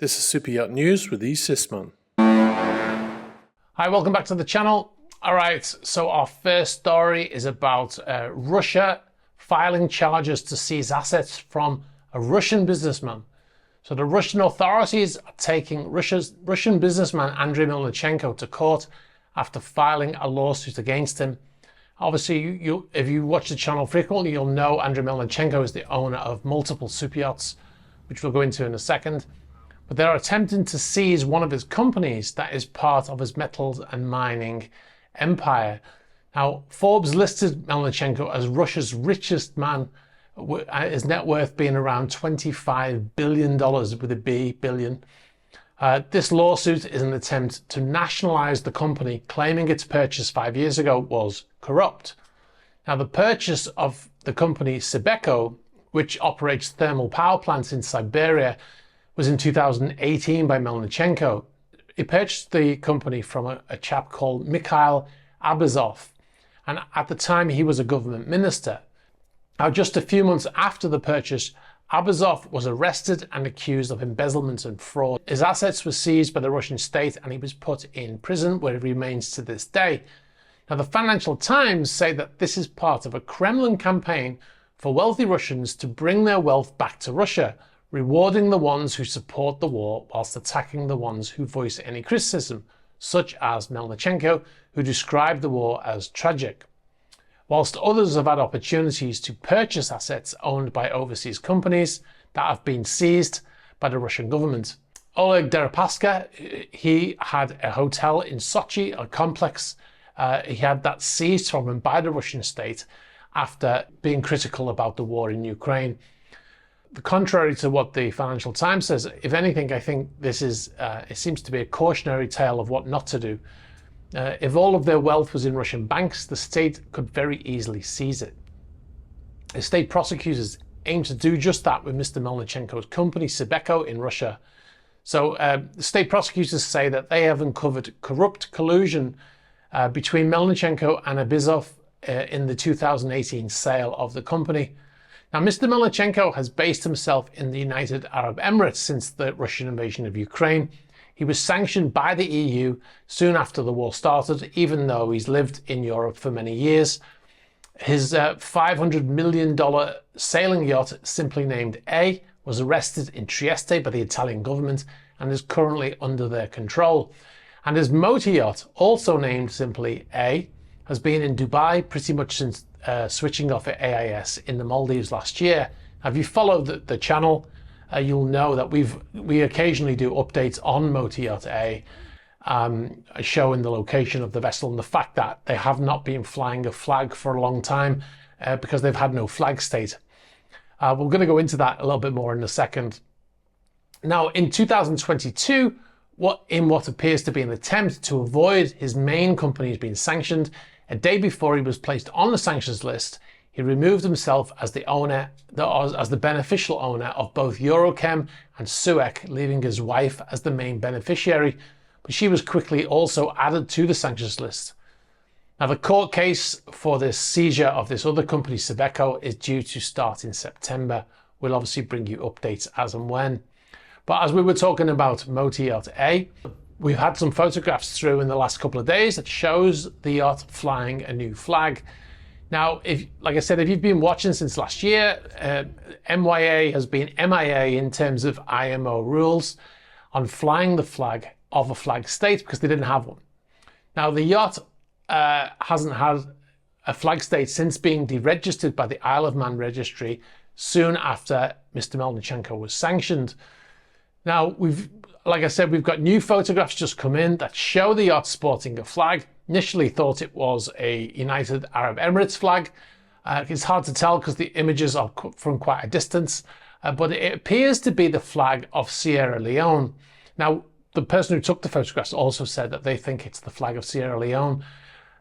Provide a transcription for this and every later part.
This is Super Yacht News with Sisman. Hi, welcome back to the channel. All right, so our first story is about Russia filing charges to seize assets from a Russian businessman. So the Russian authorities are taking Russian businessman Andrei Melnichenko to court after filing a lawsuit against him. Obviously, if you watch the channel frequently, you'll know Andrei Melnichenko is the owner of multiple superyachts, which we'll go into in a second. But they're attempting to seize one of his companies that is part of his metals and mining empire. Now, Forbes listed Melnichenko as Russia's richest man, his net worth being around $25 billion with a B, billion. This lawsuit is an attempt to nationalize the company, claiming its purchase 5 years ago was corrupt. Now, the purchase of the company Sebeco, which operates thermal power plants in Siberia, was in 2018 by Melnichenko. He purchased the company from a chap called Mikhail Abazov, and at the time he was a government minister. Now, just a few months after the purchase, Abazov was arrested and accused of embezzlement and fraud. His assets were seized by the Russian state and he was put in prison, where he remains to this day. Now, the Financial Times say that this is part of a Kremlin campaign for wealthy Russians to bring their wealth back to Russia, rewarding the ones who support the war whilst attacking the ones who voice any criticism, such as Melnichenko, who described the war as tragic. Whilst others have had opportunities to purchase assets owned by overseas companies that have been seized by the Russian government. Oleg Deripaska, he had a hotel in Sochi, a complex. He had that seized from him by the Russian state after being critical about the war in Ukraine. Contrary to what the Financial Times says, if anything, I think this is, it seems to be a cautionary tale of what not to do. If all of their wealth was in Russian banks, the state could very easily seize it. The state prosecutors aim to do just that with Mr. Melnichenko's company, Sebeco, in Russia. So the state prosecutors say that they have uncovered corrupt collusion between Melnichenko and Abazov in the 2018 sale of the company. Now, Mr. Melnichenko has based himself in the United Arab Emirates since the Russian invasion of Ukraine. He was sanctioned by the EU soon after the war started, even though he's lived in Europe for many years. His $500 million sailing yacht, simply named A, was arrested in Trieste by the Italian government and is currently under their control. And his motor yacht, also named simply A, has been in Dubai pretty much since switching off at AIS in the Maldives last year. If you follow the channel, you'll know that we occasionally do updates on Motor Yacht A, showing the location of the vessel and the fact that they have not been flying a flag for a long time because they've had no flag state. We're going to go into that a little bit more in a second. Now, in 2022, what appears to be an attempt to avoid his main companies being sanctioned, a day before he was placed on the sanctions list, he removed himself as the beneficial owner of both Eurochem and Suec, leaving his wife as the main beneficiary, but she was quickly also added to the sanctions list. Now, the court case for this seizure of this other company, Sebeco, is due to start in September. We'll obviously bring you updates as and when. But as we were talking about Motor Yacht A, we've had some photographs through in the last couple of days that shows the yacht flying a new flag. Now, like I said, if you've been watching since last year, MYA has been MIA in terms of IMO rules on flying the flag of a flag state because they didn't have one. Now, the yacht hasn't had a flag state since being deregistered by the Isle of Man registry soon after Mr. Melnichenko was sanctioned. Now, like I said, we've got new photographs just come in that show the yacht sporting a flag. Initially thought it was a United Arab Emirates flag. It's hard to tell because the images are from quite a distance, but it appears to be the flag of Sierra Leone. Now, the person who took the photographs also said that they think it's the flag of Sierra Leone.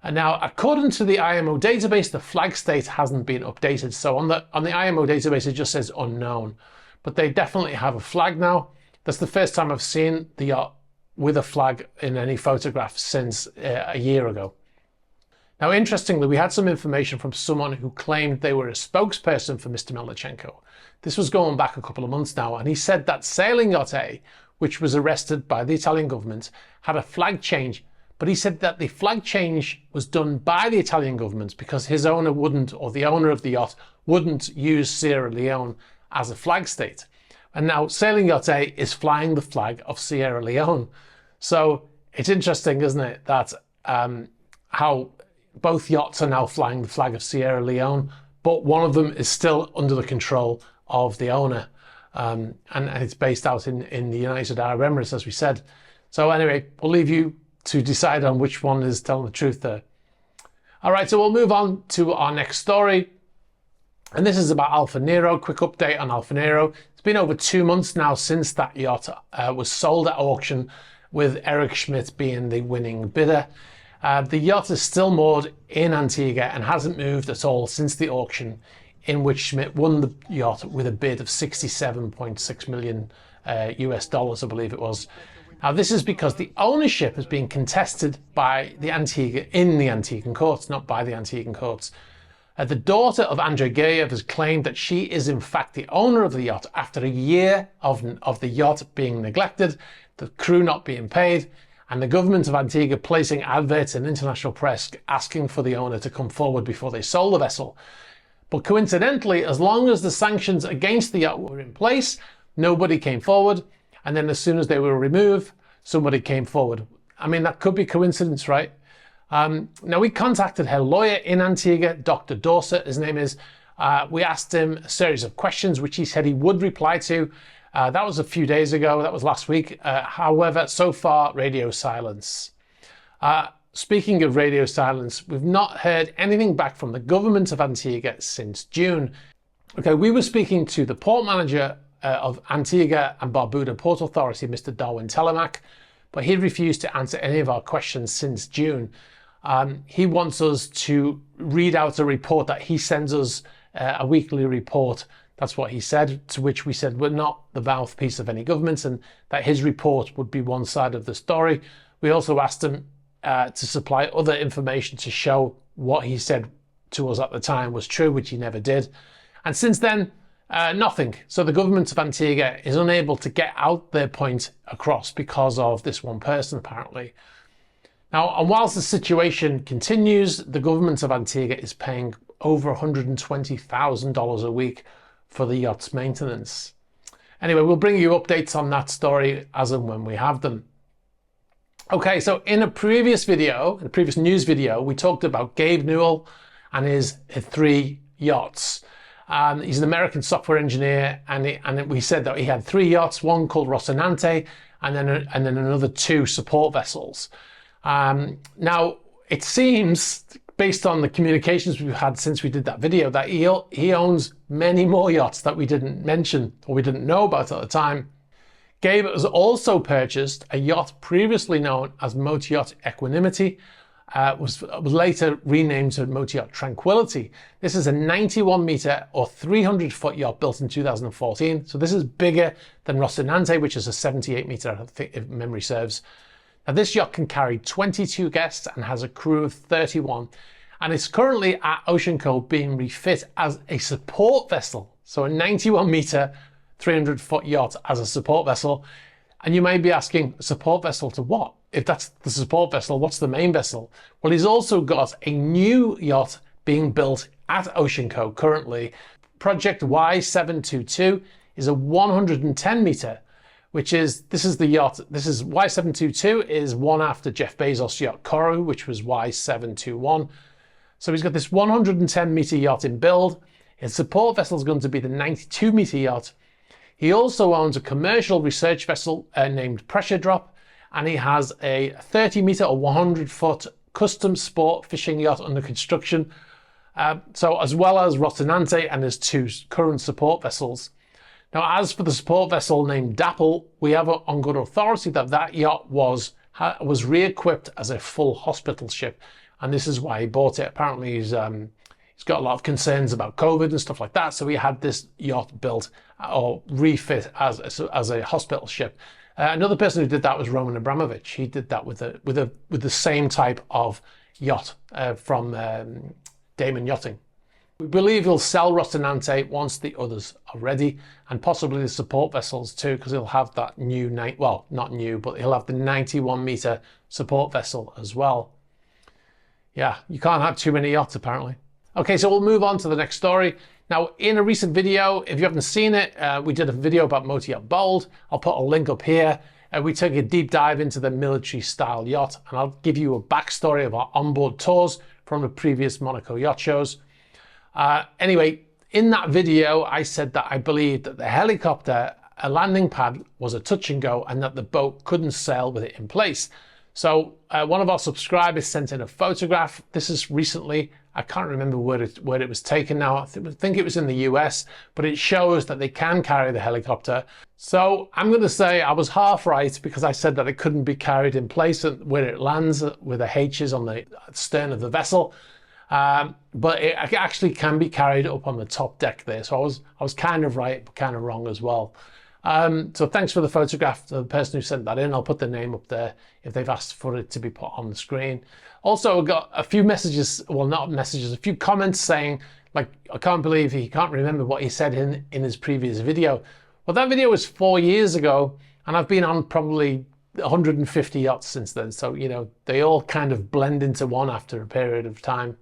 And now, according to the IMO database, the flag state hasn't been updated. So on the IMO database, it just says unknown, but they definitely have a flag now. That's the first time I've seen the yacht with a flag in any photograph since a year ago. Now, interestingly, we had some information from someone who claimed they were a spokesperson for Mr. Melnichenko. This was going back a couple of months now, and he said that Sailing Yacht A which was arrested by the Italian government, had a flag change. But he said that the flag change was done by the Italian government because his owner wouldn't, or the owner of the yacht wouldn't use Sierra Leone as a flag state. And now Sailing Yacht A is flying the flag of Sierra Leone. So it's interesting, isn't it, that how both yachts are now flying the flag of Sierra Leone, but one of them is still under the control of the owner. And it's based out in the United Arab Emirates, as we said. So anyway, we'll leave you to decide on which one is telling the truth there. All right, so we'll move on to our next story. And this is about Alfa Nero. Quick update on Alfa Nero. It's been over 2 months now since that yacht was sold at auction, with Eric Schmidt being the winning bidder. The yacht is still moored in Antigua and hasn't moved at all since the auction, in which Schmidt won the yacht with a bid of $67.6 million US dollars, I believe it was. Now, this is because the ownership has been contested by the Antigua in the Antiguan courts, not by the Antiguan courts. The daughter of Andrei Gabe has claimed that she is in fact the owner of the yacht after a year of the yacht being neglected, the crew not being paid, and the government of Antigua placing adverts in international press asking for the owner to come forward before they sold the vessel. But coincidentally, as long as the sanctions against the yacht were in place, nobody came forward. And then as soon as they were removed, somebody came forward. I mean, that could be coincidence, right? Now, we contacted her lawyer in Antigua, Dr. Dorset, his name is. We asked him a series of questions, which he said he would reply to. That was a few days ago. That was last week. However, so far, radio silence. Speaking of radio silence, we've not heard anything back from the government of Antigua since June. Okay, we were speaking to the port manager of Antigua and Barbuda Port Authority, Mr. Darwin Telemac, but he refused to answer any of our questions since June. He wants us to read out a report that he sends us, a weekly report. That's what he said, to which we said we're not the mouthpiece of any government and that his report would be one side of the story. We also asked him to supply other information to show what he said to us at the time was true, which he never did. And since then, nothing. So the government of Antigua is unable to get out their point across because of this one person, apparently. Now, and whilst the situation continues, the government of Antigua is paying over $120,000 a week for the yacht's maintenance. Anyway, we'll bring you updates on that story as and when we have them. Okay, so in a previous news video, we talked about Gabe Newall and his 3 yachts. He's an American software engineer, and we said that he had 3 yachts, one called Rocinante, and then another 2 support vessels. Now, it seems, based on the communications we've had since we did that video, that he owns many more yachts that we didn't mention or we didn't know about at the time. Gabe has also purchased a yacht previously known as Motor Yacht Equanimity, was later renamed to Motor Yacht Tranquility. This is a 91 meter or 300 foot yacht built in 2014. So this is bigger than Rocinante, which is a 78 meter, I think, if memory serves. Now, this yacht can carry 22 guests and has a crew of 31. And it's currently at Ocean Cove being refit as a support vessel. So a 91 meter, 300 foot yacht as a support vessel. And you may be asking, a support vessel to what? If that's the support vessel, what's the main vessel? Well, he's also got a new yacht being built at Ocean Cove currently. Project Y722 is a 110 meter, this is the yacht. This is Y722 is one after Jeff Bezos' yacht Koru, which was Y721. So he's got this 110 meter yacht in build. His support vessel is going to be the 92 meter yacht. He also owns a commercial research vessel named Pressure Drop, and he has a 30 meter or 100 foot custom sport fishing yacht under construction. So as well as Rocinante and his 2 current support vessels. Now, as for the support vessel named Dapple, we have on good authority that yacht was re-equipped as a full hospital ship, and this is why he bought it. Apparently, he's got a lot of concerns about COVID and stuff like that, so he had this yacht built or refit as a hospital ship. Another person who did that was Roman Abramovich. He did that with the same type of yacht from Damon Yachting. We believe he'll sell Rocinante once the others are ready, and possibly the support vessels too, because he'll have that new, well, not new, but he'll have the 91 meter support vessel as well. Yeah, you can't have too many yachts apparently. Okay, so we'll move on to the next story. Now, in a recent video, if you haven't seen it, we did a video about Motor Yacht Bold. I'll put a link up here. We took a deep dive into the military style yacht, and I'll give you a backstory of our onboard tours from the previous Monaco yacht shows. Anyway, in that video, I said that I believed that the helicopter, a landing pad, was a touch and go, and that the boat couldn't sail with it in place. So one of our subscribers sent in a photograph. This is recently, I can't remember where it was taken now. I think it was in the US, but it shows that they can carry the helicopter. So I'm going to say I was half right, because I said that it couldn't be carried in place where it lands with the H's on the stern of the vessel. But it actually can be carried up on the top deck there. So I was kind of right, but kind of wrong as well. So thanks for the photograph to the person who sent that in. I'll put the name up there if they've asked for it to be put on the screen. Also, I got a few messages, well, not messages, a few comments saying, like, I can't believe he can't remember what he said in his previous video. Well, that video was 4 years ago, and I've been on probably 150 yachts since then. So, you know, they all kind of blend into one after a period of time.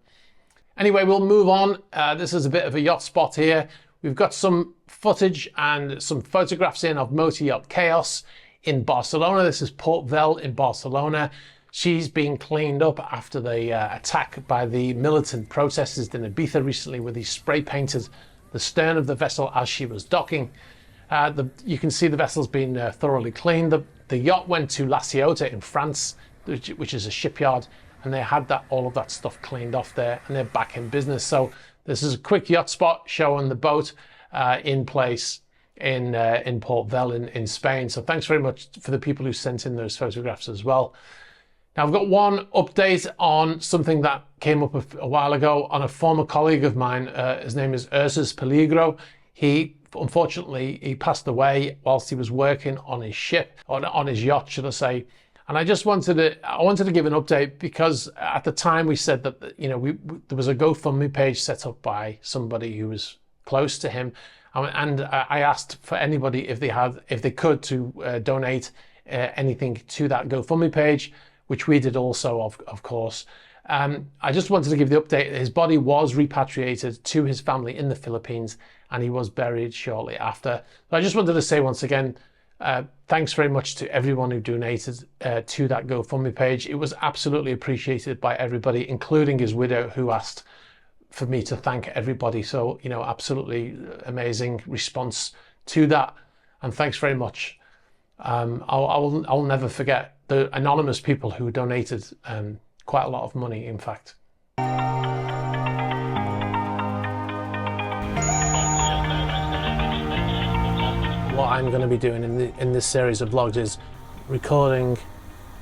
Anyway, we'll move on. This is a bit of a yacht spot here. We've got some footage and some photographs in of Motor Yacht KAOS in Barcelona. This is Port Vell in Barcelona. She's being cleaned up after the attack by the militant protesters in Ibiza recently, where they spray painted the stern of the vessel as she was docking. You can see the vessel's been thoroughly cleaned. The yacht went to La Ciotat in France, which is a shipyard, and they had all of that stuff cleaned off there, and they're back in business. So this is a quick yacht spot showing the boat in place in Port Vell in Spain. So thanks very much for the people who sent in those photographs as well. Now, I've got one update on something that came up a while ago on a former colleague of mine. His name is Ursus Peligro. Unfortunately, he passed away whilst he was working on his ship, or on his yacht, should I say. And I just wanted to give an update, because at the time we said that, you know, there was a GoFundMe page set up by somebody who was close to him, and I asked for anybody if they could to donate anything to that GoFundMe page, which we did also, of course. I just wanted to give the update. His body was repatriated to his family in the Philippines, and he was buried shortly after. So I just wanted to say once again, thanks very much to everyone who donated to that GoFundMe page. It was absolutely appreciated by everybody, including his widow, who asked for me to thank everybody. So, you know, absolutely amazing response to that, and thanks very much. I'll never forget the anonymous people who donated quite a lot of money, in fact. What I'm going to be doing in this series of vlogs is recording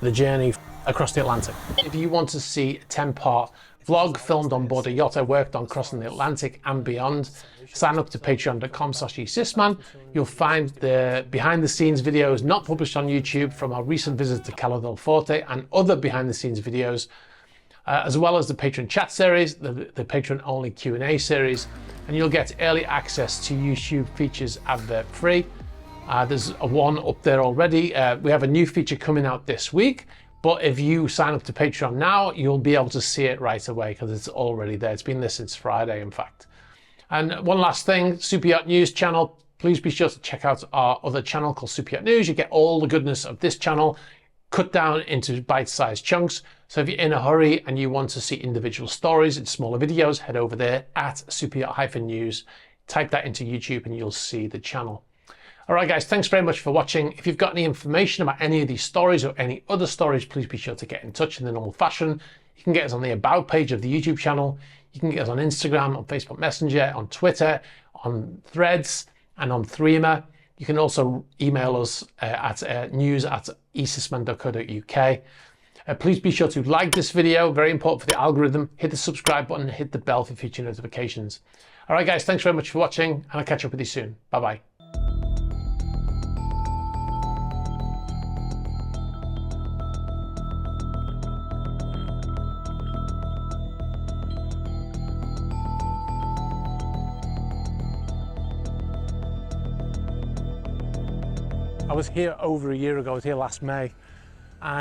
the journey across the Atlantic. If you want to see a 10-part vlog filmed on board a yacht I worked on crossing the Atlantic and beyond, sign up to patreon.com/esysman. You'll find the behind-the-scenes videos not published on YouTube from our recent visit to Cala del Forte and other behind-the-scenes videos, as well as the patron chat series, the patron-only Q&A series, and you'll get early access to YouTube features advert-free. There's one up there already. We have a new feature coming out this week, but if you sign up to Patreon now, you'll be able to see it right away, because it's already there. It's been there since Friday, in fact. And one last thing, Super Yacht News channel. Please be sure to check out our other channel called Super Yacht News. You get all the goodness of this channel cut down into bite-sized chunks. So if you're in a hurry and you want to see individual stories in smaller videos, head over there at superyacht-news. Type that into YouTube and you'll see the channel. All right, guys, thanks very much for watching. If you've got any information about any of these stories or any other stories, please be sure to get in touch in the normal fashion. You can get us on the About page of the YouTube channel. You can get us on Instagram, on Facebook Messenger, on Twitter, on Threads, and on Threema. You can also email us at news@esysman.co.uk. Please be sure to like this video, very important for the algorithm. Hit the subscribe button, hit the bell for future notifications. All right, guys, thanks very much for watching, and I'll catch up with you soon. Bye-bye. I was here over a year ago. I was here last May.